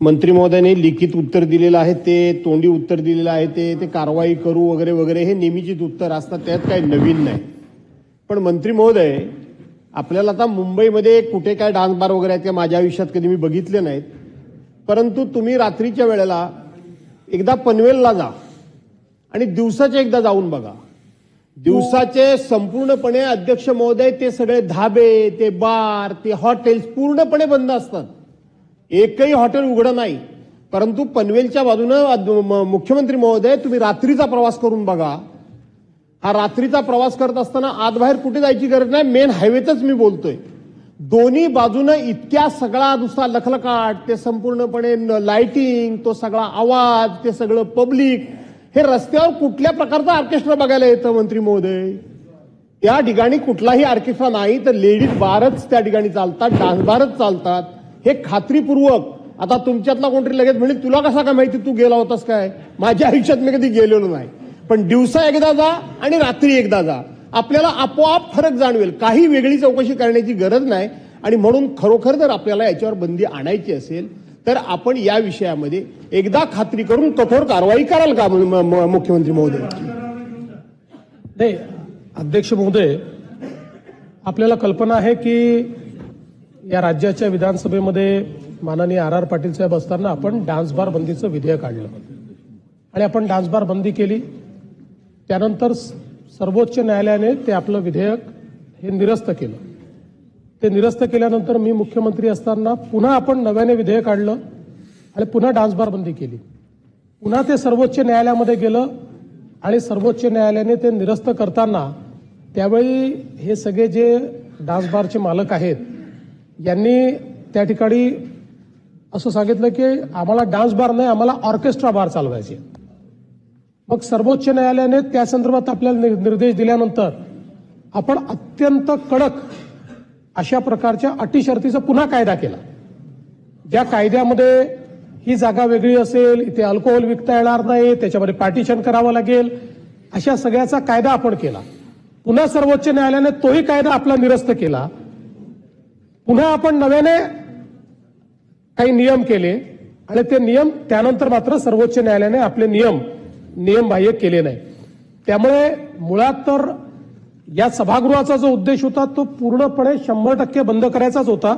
मंत्री महोदयाने लिखित उत्तर दिलेलं आहे, ते तोंडी उत्तर दिलेलं आहे, ते कारवाई करू वगैरे वगैरे हे नेहमीचीच उत्तर असतात, त्यात काही नवीन नाही. पण मंत्री महोदय, आपल्याला आता मुंबईमध्ये कुठे काय डान्स बार वगैरे आहेत, माझ्या आयुष्यात कधी मी बघितले नाहीत. परंतु तुम्ही रात्रीच्या वेळेला एकदा पनवेलला जा आणि दिवसाचे एकदा जाऊन बघा. दिवसाचे संपूर्णपणे अध्यक्ष महोदय ते सगळे धाबे, ते बार, ते हॉटेल्स पूर्णपणे बंद असतात. एकही हॉटेल उघडं नाही. परंतु पनवेलच्या बाजूनं मुख्यमंत्री महोदय तुम्ही रात्रीचा प्रवास करून बघा. हा रात्रीचा प्रवास करत असताना आत बाहेर कुठे जायची गरज नाही, मेन हायवेचंच मी बोलतोय. दोन्ही बाजूनं इतक्या सगळा नुसता लखलखाट, ते संपूर्णपणे लाइटिंग, तो सगळा आवाज, ते सगळं पब्लिक, हे रस्त्यावर कुठल्या प्रकारचा ऑर्केस्ट्रा बघायला येतं मंत्री महोदय? त्या ठिकाणी कुठलाही ऑर्केस्ट्रा नाही, तर लेडीज बारच त्या ठिकाणी चालतात, डान्स बारच चालतात. हे खात्रीपूर्वक. आता तुमच्यातला कोणतरी लगेच म्हणेल तुला कसा काय माहिती, तू गेला होतास काय? माझ्या आयुष्यात मी कधी गेलेलो नाही. पण दिवसा एकदा जा आणि रात्री एकदा जा, आपल्याला आपोआप फरक जाणवेल. काही वेगळी चौकशी करण्याची गरज नाही. आणि म्हणून खरोखर जर आपल्याला याच्यावर बंदी आणायची असेल तर आपण या विषयामध्ये एकदा खात्री करून कठोर कारवाई कराल का मुख्यमंत्री महोदय? नाही अध्यक्ष महोदय, आपल्याला कल्पना आहे की या राज्याच्या विधानसभेमध्ये माननीय आर पाटील साहेब असताना आपण डान्स बार बंदीचं विधेयक आणलं आणि आपण डान्स बार बंदी केली. त्यानंतर सर्वोच्च न्यायालयाने ते आपलं विधेयक हे निरस्त केलं. ते निरस्त केल्यानंतर मी मुख्यमंत्री असताना पुन्हा आपण नव्याने विधेयक आणलं आणि पुन्हा डान्स बार बंदी केली. पुन्हा ते सर्वोच्च न्यायालयामध्ये गेलं आणि सर्वोच्च न्यायालयाने ते निरस्त करताना त्यावेळी हे सगळे जे डान्स बारचे मालक आहेत यांनी त्या ठिकाणी असं सांगितलं की आम्हाला डान्स बार नाही, आम्हाला ऑर्केस्ट्रा बार चालवायचे. मग सर्वोच्च न्यायालयाने त्या संदर्भात आपल्याला निर्देश दिल्यानंतर आपण अत्यंत कडक अशा प्रकारच्या अटी शर्तीचा पुन्हा कायदा केला. ज्या कायद्यामध्ये ही जागा वेगळी असेल, इथे अल्कोहोल विकता येणार नाही, त्याच्यामध्ये पार्टिशन करावं लागेल, अशा सगळ्याचा कायदा आपण केला. पुन्हा सर्वोच्च न्यायालयाने तोही कायदा आपला निरस्त केला. पुन्हा आपण नव्याने काही नियम केले आणि ते नियम त्यानंतर मात्र सर्वोच्च न्यायालयाने आपले नियमबाह्य केले नाही. त्यामुळे मुळात तर या सभागृहाचा जो उद्देश होता तो पूर्णपणे 100% बंद करायचाच होता.